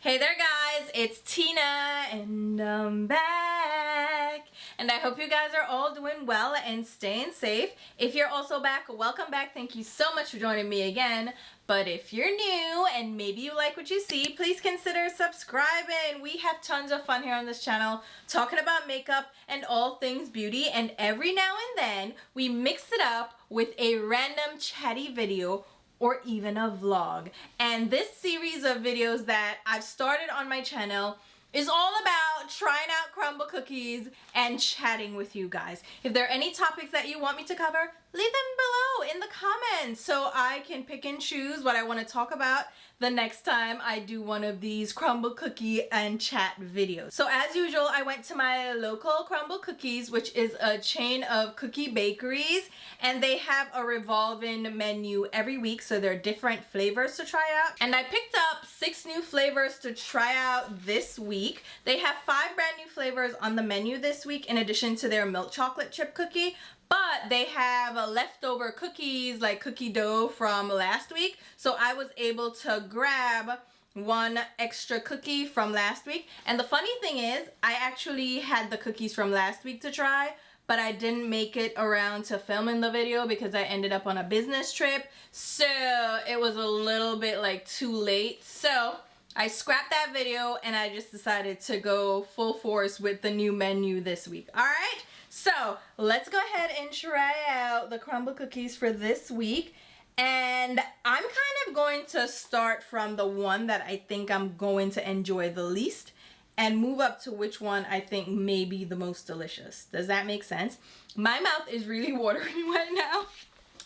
Hey there guys, it's Tina and I'm back. And I hope you guys are all doing well and staying safe. If you're also back, welcome back. Thank you so much for joining me again. But if you're new and maybe you like what you see, please consider subscribing. We have tons of fun here on this channel talking about makeup and all things beauty. And every now and then we mix it up with a random chatty video or even a vlog. And this series of videos that I've started on my channel is all about trying out Crumbl cookies and chatting with you guys. If there are any topics that you want me to cover, leave them below in the comments so I can pick and choose what I want to talk about the next time I do one of these Crumbl cookie and chat videos. So as usual, I went to my local Crumbl Cookies, which is a chain of cookie bakeries, and they have a revolving menu every week, so there are different flavors to try out. And I picked up 6 new flavors to try out this week. They have 5 brand new flavors on the menu this week in addition to their milk chocolate chip cookie. But they have leftover cookies, like cookie dough from last week. So I was able to grab 1 extra cookie from last week. And the funny thing is, I actually had the cookies from last week to try, but I didn't make it around to filming the video because I ended up on a business trip. So it was a little bit like too late. So I scrapped that video and I just decided to go full force with the new menu this week. All right. So let's go ahead and try out the Crumbl cookies for this week. And I'm kind of going to start from the one that I think I'm going to enjoy the least and move up to which one I think may be the most delicious. Does that make sense? My mouth is really watering right now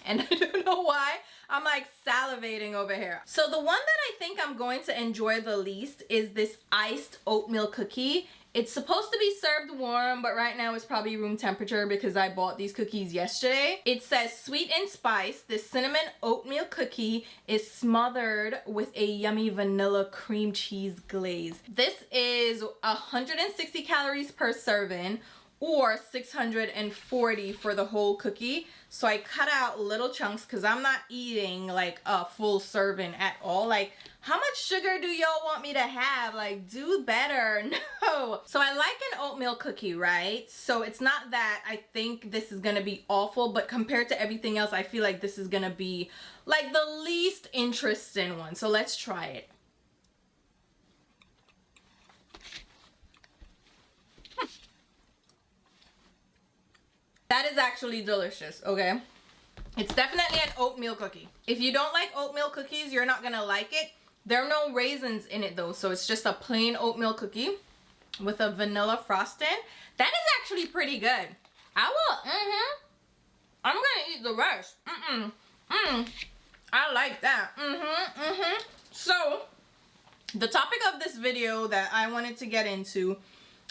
and I don't know why. I'm like salivating over here. So the one that I think I'm going to enjoy the least is this iced oatmeal cookie. It's supposed to be served warm, but right now it's probably room temperature because I bought these cookies yesterday. It says sweet and spice. This cinnamon oatmeal cookie is smothered with a yummy vanilla cream cheese glaze. This is 160 calories per serving, or 640 for the whole cookie. So I cut out little chunks because I'm not eating like a full serving at all. Like, how much sugar do y'all want me to have? Like, do better. No. So I like an oatmeal cookie, right? So it's not that I think this is gonna be awful, but compared to everything else, I feel like this is gonna be like the least interesting one. So let's try it. That is actually delicious, okay? It's definitely an oatmeal cookie. If you don't like oatmeal cookies, you're not gonna like it. There are no raisins in it though, so it's just a plain oatmeal cookie with a vanilla frosting. That is actually pretty good. I will, I'm gonna eat the rest. I like that. So, the topic of this video that I wanted to get into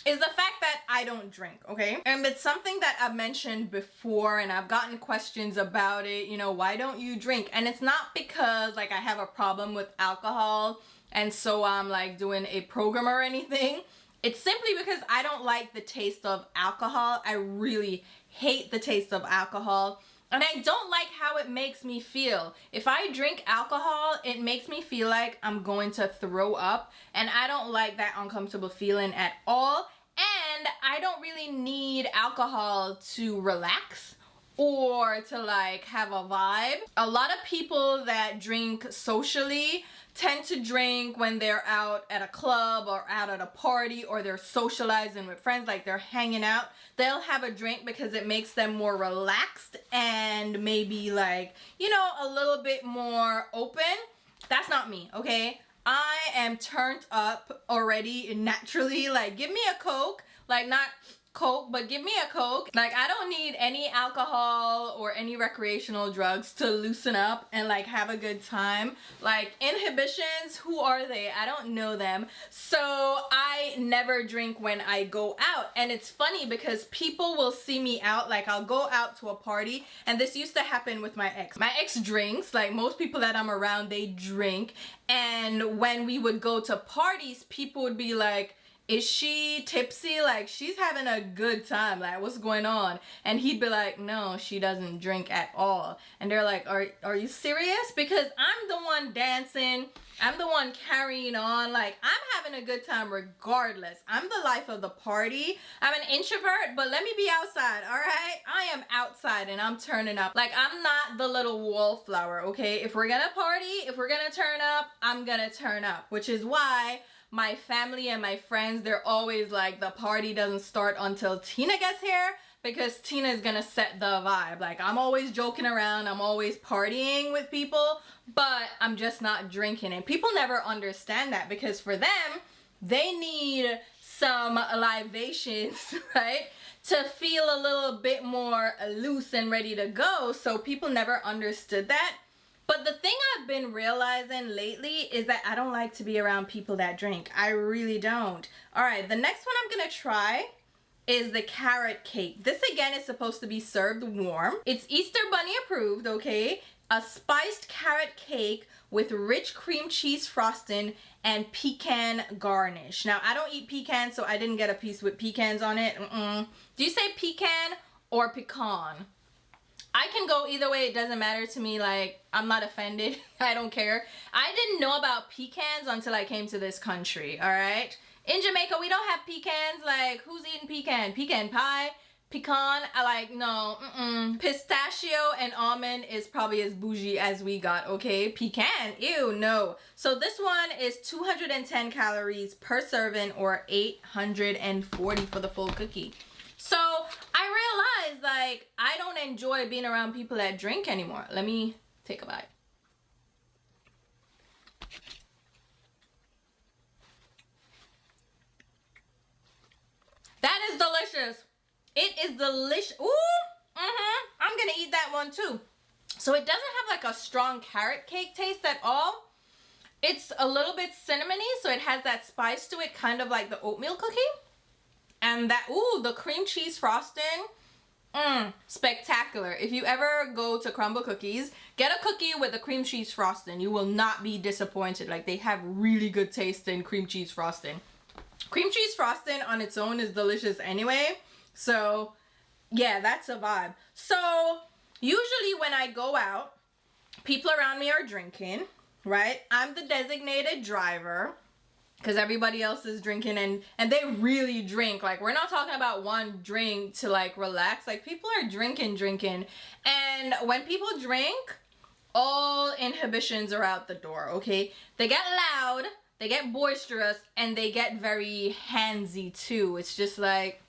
is the fact that I don't drink, okay? And it's something that I've mentioned before and I've gotten questions about it, you know, why don't you drink? And it's not because like I have a problem with alcohol and so I'm like doing a program or anything. It's simply because I don't like the taste of alcohol. I really hate the taste of alcohol. And I don't like how it makes me feel. If I drink alcohol, it makes me feel like I'm going to throw up. And I don't like that uncomfortable feeling at all. And I don't really need alcohol to relax or to like have a vibe. A lot of people that drink socially tend to drink when they're out at a club or out at a party or they're socializing with friends, like they're hanging out. They'll have a drink because it makes them more relaxed and maybe like, you know, a little bit more open. That's not me, okay? I am turned up already naturally. Like, give me a Coke, like not Coke, but give me a Coke. Like, I don't need any alcohol or any recreational drugs to loosen up and like have a good time. Like, inhibitions, who are they? I don't know them. So I never drink when I go out. And it's funny because people will see me out, like I'll go out to a party, and this used to happen with my ex. My ex drinks, like most people that I'm around, they drink. And when we would go to parties, people would be like, is she tipsy? Like, she's having a good time. Like, what's going on? And he'd be like, no, she doesn't drink at all. And they're like, are you serious? Because I'm the one dancing, I'm the one carrying on. Like, I'm having a good time regardless. I'm the life of the party. I'm an introvert, but let me be outside, all right? I am outside and I'm turning up. Like, I'm not the little wallflower, okay? If we're gonna party, if we're gonna turn up, I'm gonna turn up, which is why my family and my friends, they're always like, the party doesn't start until Tina gets here, because Tina is gonna set the vibe. Like, I'm always joking around, I'm always partying with people, but I'm just not drinking. And people never understand that, because for them, they need some libations, right, to feel a little bit more loose and ready to go. So people never understood that. But the thing I've been realizing lately is that I don't like to be around people that drink. I really don't. All right, the next one I'm gonna try is the carrot cake. This again is supposed to be served warm. It's Easter Bunny approved, okay? A spiced carrot cake with rich cream cheese frosting and pecan garnish. Now, I don't eat pecans, so I didn't get a piece with pecans on it. Do you say pecan or pecan? I can go either way, it doesn't matter to me. Like, I'm not offended. I don't care. I didn't know about pecans until I came to this country, all right? In Jamaica, we don't have pecans. Like, who's eating pecan? Pecan pie? Pecan? I like, no, Pistachio and almond is probably as bougie as we got, okay? Pecan, ew, no. So this one is 210 calories per serving, or 840 for the full cookie. So I realized, like, I don't enjoy being around people that drink anymore. Let me take a bite. That is delicious. It is delicious. Ooh, I'm gonna eat that one too. So it doesn't have like a strong carrot cake taste at all. It's a little bit cinnamony, so it has that spice to it, kind of like the oatmeal cookie. And that, ooh, the cream cheese frosting, spectacular. If you ever go to Crumbl cookies, get a cookie with the cream cheese frosting. You will not be disappointed. Like, they have really good taste in cream cheese frosting. Cream cheese frosting on its own is delicious anyway. So, yeah, that's a vibe. So, usually when I go out, people around me are drinking, right? I'm the designated driver, because everybody else is drinking, and they really drink. Like, we're not talking about one drink to like relax. Like, people are drinking. And when people drink, all inhibitions are out the door, okay? They get loud, they get boisterous, and they get very handsy too. It's just like,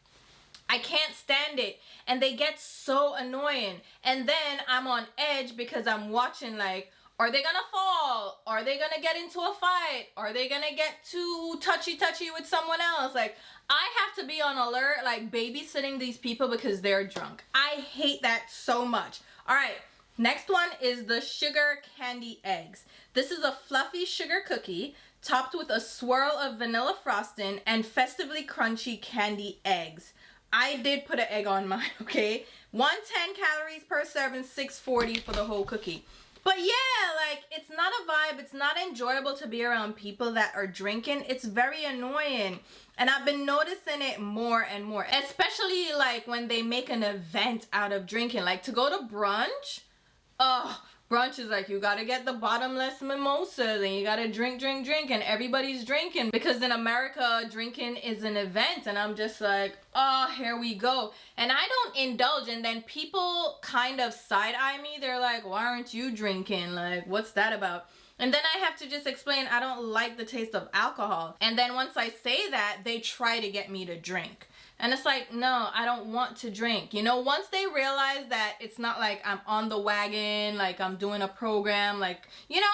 I can't stand it. And they get so annoying. And then I'm on edge because I'm watching, like, are they gonna fall? Are they gonna get into a fight? Are they gonna get too touchy with someone else? Like, I have to be on alert, like babysitting these people because they're drunk. I hate that so much. All right, next one is the sugar candy eggs. This is a fluffy sugar cookie topped with a swirl of vanilla frosting and festively crunchy candy eggs. I did put an egg on mine, okay? 110 calories per serving, 640 for the whole cookie. But yeah, like, it's not a vibe. It's not enjoyable to be around people that are drinking. It's very annoying. And I've been noticing it more and more. Especially, like, when they make an event out of drinking. Like, to go to brunch, brunch is like, you gotta get the bottomless mimosa, then you gotta drink, and everybody's drinking. Because in America, drinking is an event, and I'm just like, oh, here we go. And I don't indulge, and then people kind of side-eye me. They're like, why aren't you drinking? Like, what's that about? And then I have to just explain, I don't like the taste of alcohol. And then once I say that, they try to get me to drink. And it's like, no, I don't want to drink. You know, once they realize that it's not like I'm on the wagon, like I'm doing a program, like, you know,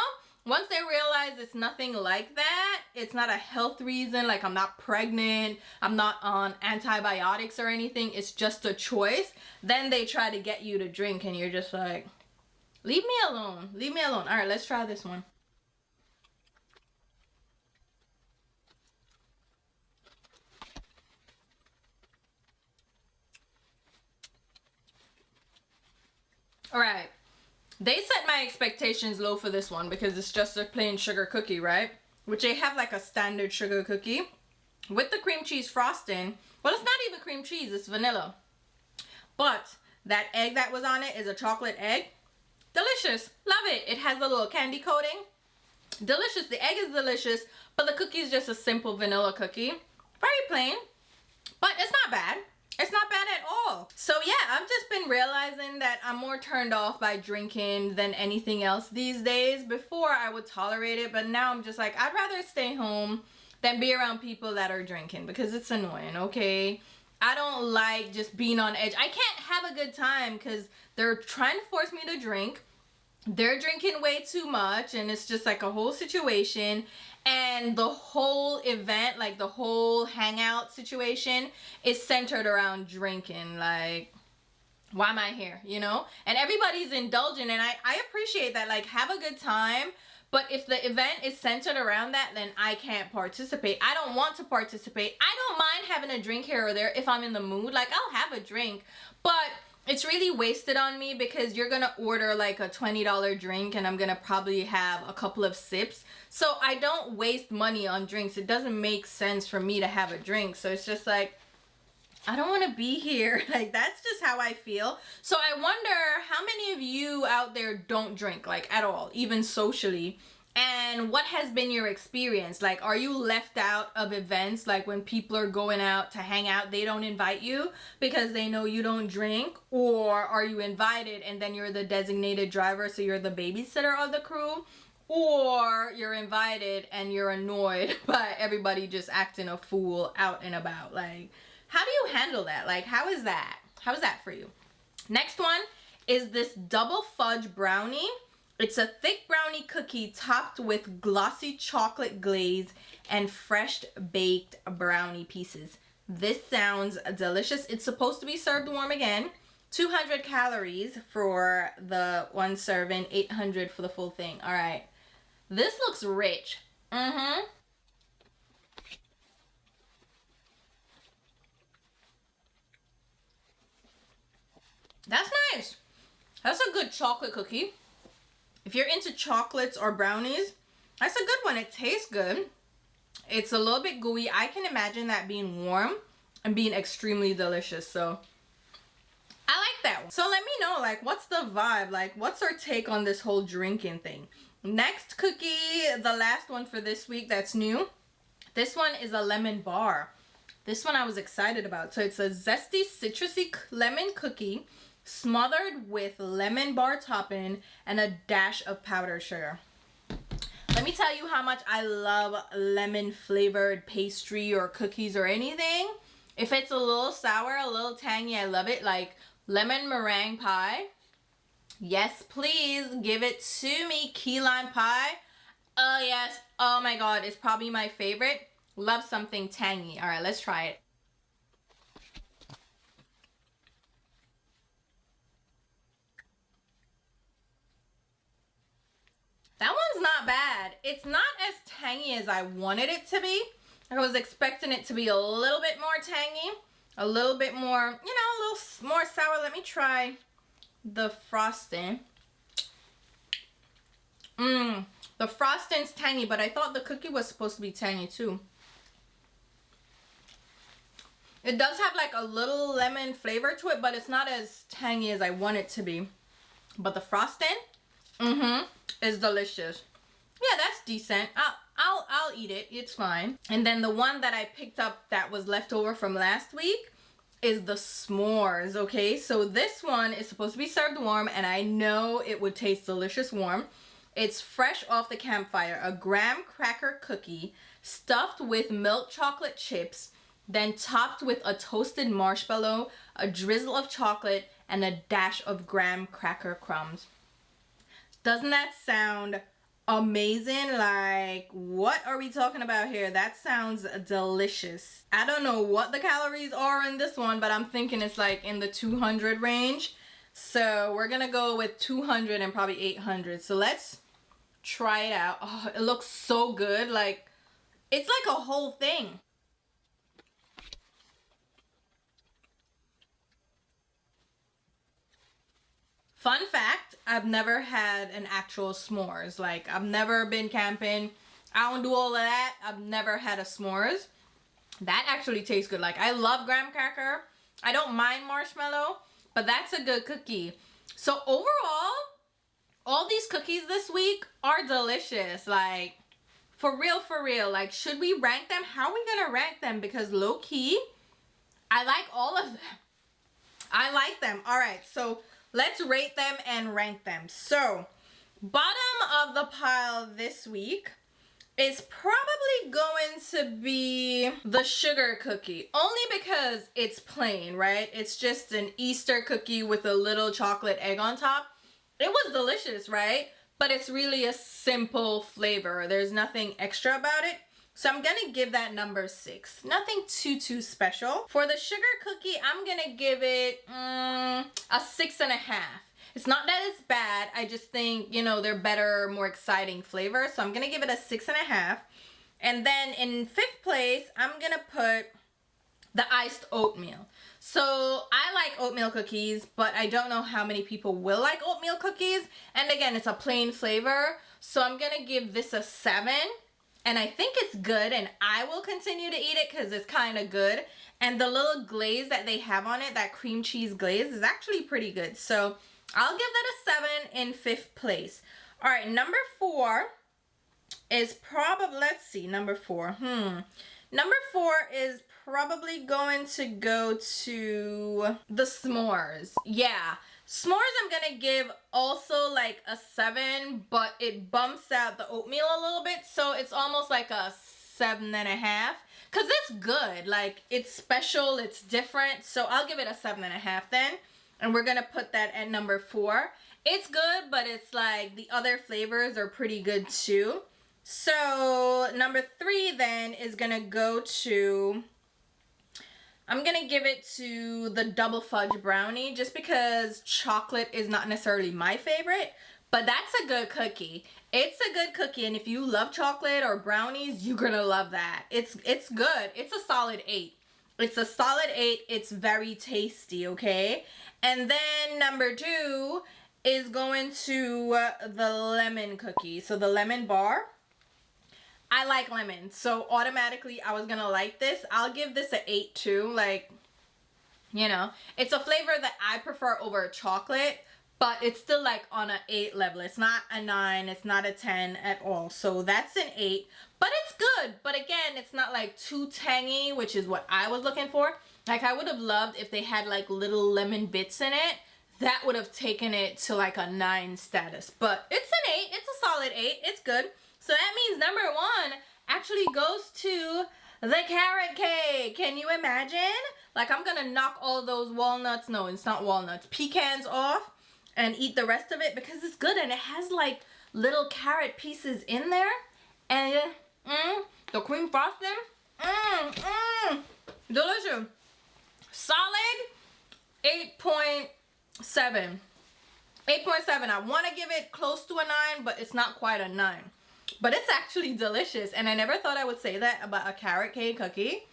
once they realize it's nothing like that, it's not a health reason, like I'm not pregnant, I'm not on antibiotics or anything, it's just a choice, then they try to get you to drink and you're just like, leave me alone, leave me alone. All right, let's try this one. All right, they set my expectations low for this one because it's just a plain sugar cookie, right? Which they have like a standard sugar cookie with the cream cheese frosting. Well, it's not even cream cheese, it's vanilla. But that egg that was on it is a chocolate egg. Delicious, love it. It has a little candy coating. Delicious. The egg is delicious, but the cookie is just a simple vanilla cookie. Very plain, but it's not bad. It's not bad at all. So yeah, I've just been realizing that I'm more turned off by drinking than anything else these days. Before I would tolerate it, but now I'm just like, I'd rather stay home than be around people that are drinking because it's annoying, okay? I don't like just being on edge. I can't have a good time because they're trying to force me to drink. They're drinking way too much and it's just like a whole situation. And the whole event, like the whole hangout situation is centered around drinking. Like, why am I here, you know? And everybody's indulging and I appreciate that. Like, have a good time. But if the event is centered around that, then I can't participate. I don't want to participate. I don't mind having a drink here or there if I'm in the mood. Like, I'll have a drink. But it's really wasted on me because you're going to order like a $20 drink and I'm going to probably have a couple of sips. So I don't waste money on drinks. It doesn't make sense for me to have a drink. So it's just like, I don't want to be here. Like, that's just how I feel. So I wonder how many of you out there don't drink, like, at all, even socially. And what has been your experience? Like, are you left out of events? Like, when people are going out to hang out, they don't invite you because they know you don't drink? Or are you invited and then you're the designated driver, so you're the babysitter of the crew? Or you're invited and you're annoyed by everybody just acting a fool out and about? Like, how do you handle that? Like, how is that? How is that for you? Next one is this double fudge brownie. It's a thick brownie cookie topped with glossy chocolate glaze and fresh baked brownie pieces. This sounds delicious. It's supposed to be served warm again. 200 calories for the one serving, 800 for the full thing. All right. This looks rich. Mm-hmm. That's nice. That's a good chocolate cookie. If you're into chocolates or brownies, that's a good one. It tastes good. It's a little bit gooey. I can imagine that being warm and being extremely delicious. So I like that one. So let me know, like, what's the vibe? Like, what's our take on this whole drinking thing? Next cookie, the last one for this week that's new. This one is a lemon bar. This one I was excited about. So it's a zesty, citrusy lemon cookie smothered with lemon bar topping and a dash of powdered sugar. Let me tell you how much I love lemon flavored pastry or cookies or anything. If it's a little sour, a little tangy, I love it. Like lemon meringue pie. Yes, please give it to me. Key lime pie. Oh yes. Oh my god, it's probably my favorite. Love something tangy. All right, let's try it. That one's not bad. It's not as tangy as I wanted it to be. I was expecting it to be a little bit more tangy, a little bit more, you know, a little more sour. Let me try the frosting. The frosting's tangy, but I thought the cookie was supposed to be tangy too. It does have like a little lemon flavor to it, but it's not as tangy as I want it to be. But the frosting, is delicious. Yeah, that's decent. I'll eat it. It's fine. And then the one that I picked up that was left over from last week is the s'mores, okay? So this one is supposed to be served warm, and I know it would taste delicious warm. It's fresh off the campfire, a graham cracker cookie stuffed with milk chocolate chips, then topped with a toasted marshmallow, a drizzle of chocolate, and a dash of graham cracker crumbs. Doesn't that sound amazing? Like, what are we talking about here? That sounds delicious. I don't know what the calories are in this one, but I'm thinking it's like in the 200 range. So we're gonna go with 200 and probably 800. So let's try it out. Oh, it looks so good. Like, it's like a whole thing. Fun fact, I've never had an actual s'mores. Like, I've never been camping. I don't do all of that. I've never had a s'mores. That actually tastes good. Like, I love graham cracker. I don't mind marshmallow, but that's a good cookie. So overall, all these cookies this week are delicious. Like, for real. Like, should we rank them? How are we gonna rank them? Because low key, I like all of them. I like them. All right, so let's rate them and rank them. So, bottom of the pile this week is probably going to be the sugar cookie. Only because it's plain, right? It's just an Easter cookie with a little chocolate egg on top. It was delicious, right? But it's really a simple flavor. There's nothing extra about it. So I'm gonna give that number 6. Nothing too special. For the sugar cookie, I'm gonna give it a 6.5. It's not that it's bad. I just think, you know, they're better, more exciting flavors. So I'm gonna give it a 6.5. And then in 5th place, I'm gonna put the iced oatmeal. So I like oatmeal cookies, but I don't know how many people will like oatmeal cookies. And again, it's a plain flavor. So I'm gonna give this a 7. And I think it's good, and I will continue to eat it because it's kind of good. And the little glaze that they have on it, that cream cheese glaze, is actually pretty good. So I'll give that a 7 in 5th place. All right, number 4 is probably, let's see, number 4. Number 4 is probably going to go to the s'mores. Yeah. S'mores I'm gonna give also like a 7, but it bumps out the oatmeal a little bit, so it's almost like a 7.5. Cause it's good, like it's special, it's different, so I'll give it a 7.5 then. And we're gonna put that at number 4. It's good, but it's like the other flavors are pretty good too. So number 3 then is gonna go to, I'm gonna give it to the double fudge brownie just because chocolate is not necessarily my favorite, but that's a good cookie. It's a good cookie, and if you love chocolate or brownies, you're gonna love that. It's good. It's a solid 8. It's a solid 8. It's very tasty, okay? And then number 2 is going to the lemon cookie. So the lemon bar. I like lemon, so automatically I was gonna like this. I'll give this an 8 too. Like, you know, it's a flavor that I prefer over chocolate, but it's still like on an 8 level. It's not a 9, it's not a 10 at all. So that's an 8, but it's good. But again, it's not like too tangy, which is what I was looking for. Like, I would have loved if they had like little lemon bits in it. That would have taken it to like a 9 status. But it's an 8, it's a solid 8, it's good. So that means number 1 actually goes to the carrot cake. Can you imagine? Like, I'm gonna knock all those walnuts, no, it's not walnuts, pecans off and eat the rest of it because it's good, and it has like little carrot pieces in there. And the cream frosting, delicious. Solid 8.7. 8.7. I want to give it close to a 9, but it's not quite a 9. But it's actually delicious, and I never thought I would say that about a carrot cake cookie,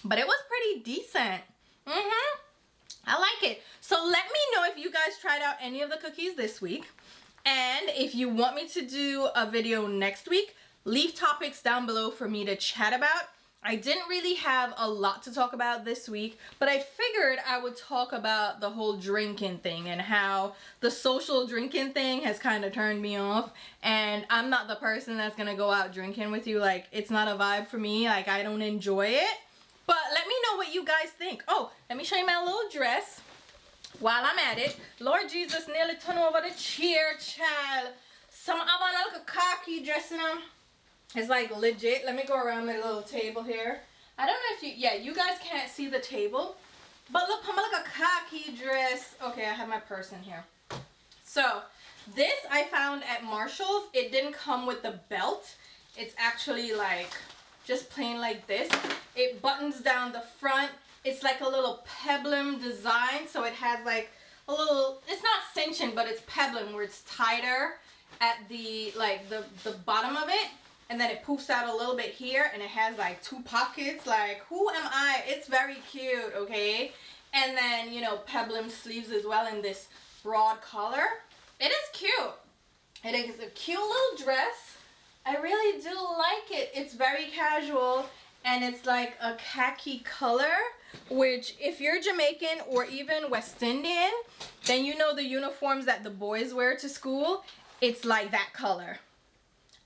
but it was pretty decent. I like it. So let me know if you guys tried out any of the cookies this week, and if you want me to do a video next week, leave topics down below for me to chat about. I didn't really have a lot to talk about this week, but I figured I would talk about the whole drinking thing and how the social drinking thing has kind of turned me off, and I'm not the person that's gonna go out drinking with you. Like, it's not a vibe for me. Like, I don't enjoy it. But let me know what you guys think. Oh, let me show you my little dress while I'm at it. Lord Jesus, nearly turn over the chair, child. Some of my little khaki dress, you know. It's like legit. Let me go around my little table here. I don't know if you, yeah, you guys can't see the table, but look, I'm like a khaki dress. Okay, I have my purse in here. So this I found at Marshall's. It didn't come with the belt. It's actually like just plain like this. It buttons down the front. It's like a little peplum design. So it has like a little, it's not cinching, but it's peplum where it's tighter at the, like the bottom of it. And then it poofs out a little bit here, and it has like 2 pockets. Like, who am I? It's very cute, okay? And then, you know, peplum sleeves as well in this broad collar. It is cute. It is a cute little dress. I really do like it. It's very casual, and it's like a khaki color. which if you're Jamaican or even West Indian, then you know the uniforms that the boys wear to school, it's like that color.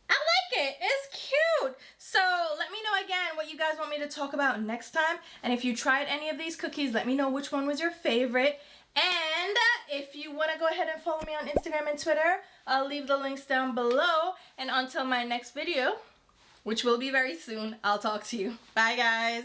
I like it. It's cute. So let me know again what you guys want me to talk about next time. And if you tried any of these cookies, let me know which one was your favorite. And if you want to go ahead and follow me on Instagram and Twitter, I'll leave the links down below. And until my next video, which will be very soon, I'll talk to you. Bye, guys.